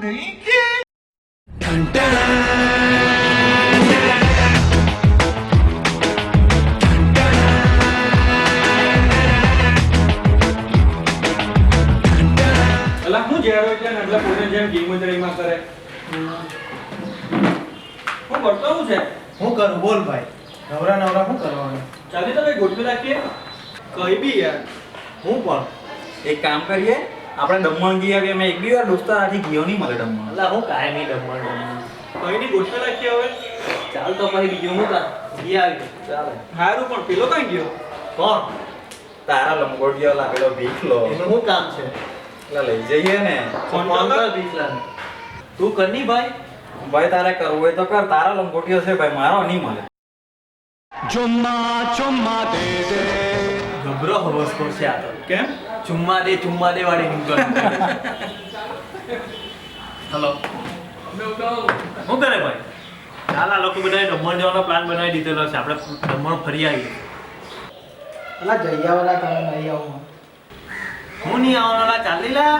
नहीं की। અલા હું જેરો એટલે નડલા પોતે જેમ ગેમ જ રહીમાં કરે. હું કરતો હું છે? હું કરું બોલ ભાઈ. નવરા શું કરવાનું? ચાલી તો કઈ ગોઠવી રાખીએ. કઈ બી યાર. હું પણ એક કામ કરીએ, આપણે દમણ ગયા આવીએ. મેં એક બી વાર દોસ્તાર આથી ગયો નહીં મળે દમણ. અલા હું કાયમી દમણ કઈ ની ગોઠવી રાખીએ હવે. ચાલ તો પછી બીજું હું કા ગયા આવી ચાલે. હારું પણ પેલો કઈ ગયો? કોણ? તારા લંગોટિયો લાગેલો ભીખલો. એનું શું કામ છે? એટલે લઈ જઈએ ને. ફોન ફોન કર. કર દીકરાને. તું કરની ભાઈ. ભાઈ તારે કરવું હોય તો કર. તારા લંગોટિયો છે ભાઈ, મારો નહીં મળે. ગભરો હવસખોર છે આ તો. કેમ? ચુમ્મા દે વાળી નીકળ. હેલો. શું કરે ભાઈ? ચાલ આ લોકો બધાએ દમણ જવાનો પ્લાન બનાવી દીધેલો છે. આપણે દમણ ફરી આવીએ. અલા જઈયાવાલા તમે નહીં આવું. હું નહીં આવવાનો ચાલી લા.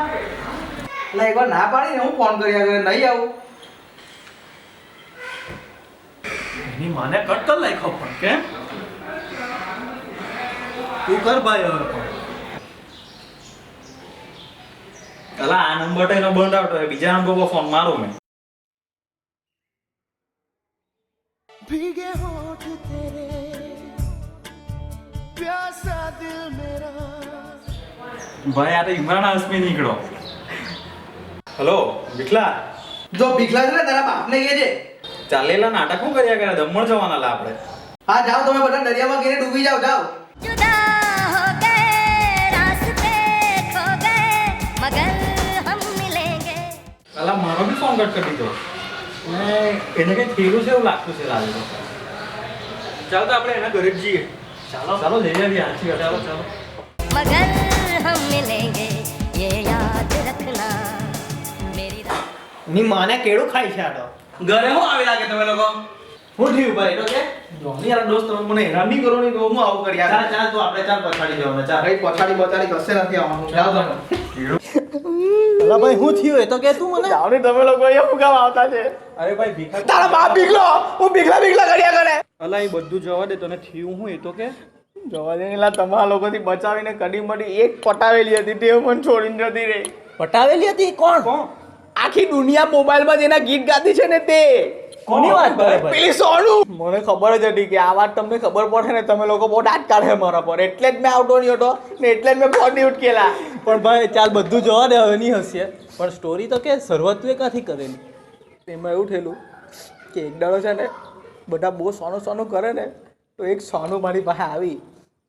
એટલે એકવાર ના પાડીને હું ફોન કર્યા કરે નહીં આવું. એની માને કટ કર લાખ્યો પણ. કેમ? તું કર ભાઈ હવે પણ. અલા આ નંબર તો એનો બંધ આવતો હોય. બીજા નંબર પર ફોન મારું મેં. भीगे होठ तेरे प्यासा दिल मेरा। ભાઈ આ તો ઇમરાન હાસમી નીકળો. હેલો ભીખલા. જો ભીખલા છે ને તારા બાપને કહે છે. ચાલેલા નાટક શું કર્યા કરે? દમણ જવાના લા આપણે. હા જાઓ તમે બધા દરિયામાં ગઈને ડૂબી જાઓ જાઓ. जुदा हो गए रास्ते खो गए मगर हम मिलेंगे. અલા મારો બી ફોન કટ કરી દીધો. એને કઈ થયેલું છે એવું લાગતું છે લાગે. ચાલ તો આપણે એના ઘરે જ જઈએ. ચાલો જઈ આવીએ. સાચી વાત. ચાલો ચાલો. मगर हम मिलेंगे ये याद रखना मेरी रात. ની માને કેળું ખાય છે આ તો. ઘરે હું આવી લાગે તમે લોકો? હું થયું ભાઈ તો કે જોની યાર દોસ્ત તમે મને હેરાન નહીં કરો નહીં તો હું આવું કર્યા ચાલ ચાલ તું આપણે ચાલ પછાડી જવાનું ચાલ. કઈ પછાડી બચાડી કશે નથી આવવાનું. જાઓ તમે. અલા ભાઈ હું થયું એ તો કે તું મને. જાઓ નહીં તમે લોકો અહીંયા શું કામ આવતા છે? અરે ભાઈ ભીખા. તારા બાપ ભીખલો હું ભીખલા કર્યા કરે. અલા એ બધું જવા દે, તને થયું હું એ તો કે. જોવા દે એલા તમારા લોકોથી બચાવીને કડી મડી એક પટાવેલી હતી તે મને છોડીને જતી રહી. પટાવેલી હતી કોણ? આખી દુનિયા મોબાઈલમાં જેના ગીત ગાતી છે ને તે. કોની વાત કરે ભાઈ? પેલી સોનું. મને ખબર જ હતી કે આ વાત તમને ખબર પડે ને તમે લોકો બહુ દાંત કાઢે મારા પર એટલે જ મેં આવતો નહીં હતો ને એટલે જ મેં ફોન નહીં ઉઠકેલા. પણ ભાઈ ચાલ બધું જવા દે હવે નહીં હસીએ. પણ સ્ટોરી તો કે શરૂઆત તું ક્યાંથી કરેલી? એમાં એવું થયેલું કે એક દાડો છે ને બધા બહુ સોનું કરે ને તો એક સોનું મારી પાસે આવી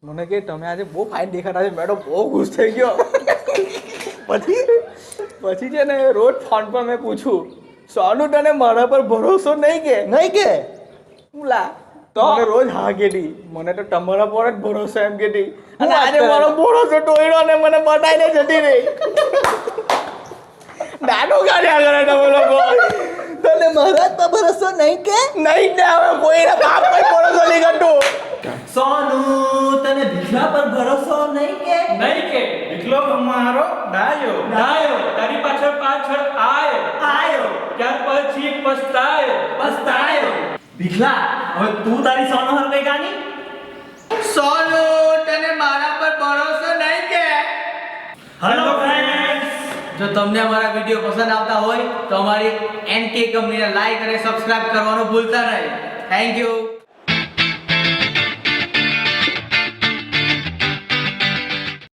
મને કે તમે આજે બહુ ફાઇન દેખાતા છે. મેડમ બહુ ખુશ થઈ ગયો. પછી છે ને રોજ ફોન પર મેં પૂછું સોનું તને મારા પર ભરોસો નહીં કે હું લા તો મને રોજ હા કેતી મને તો તમારા પર જ ભરોસો એમ કેતી અને આજે મારો ભરોસો તોડ્યો ને મને બતાવીને જતી રહી. નાનો ગાડ્યા કરે તમે લોકો. તને મારા પર ભરોસો નહીં કે? નહીં ને હવે કોઈના બાપ પર ભરોસો નહીં કરતું. સોનું તને ભીખલા પર ભરોસો નહીં કે? નહીં કે ભીખલો મારો ડાયો તારી પાછળ આયો ત્યાર પછી પસ્તાયો. ભીખલા હવે તું તારી સોનો હર કઈ ગાની? સોનું તને મારા પર ભરોસો નહીં કે? હેલો ફ્રેન્ડ્સ, જો તમને અમારા વિડીયો પસંદ આવતા હોય તો અમારી NK કંપનીને લાઈક અને સબસ્ક્રાઇબ કરવાનું ભૂલતા નહીં. Thank you.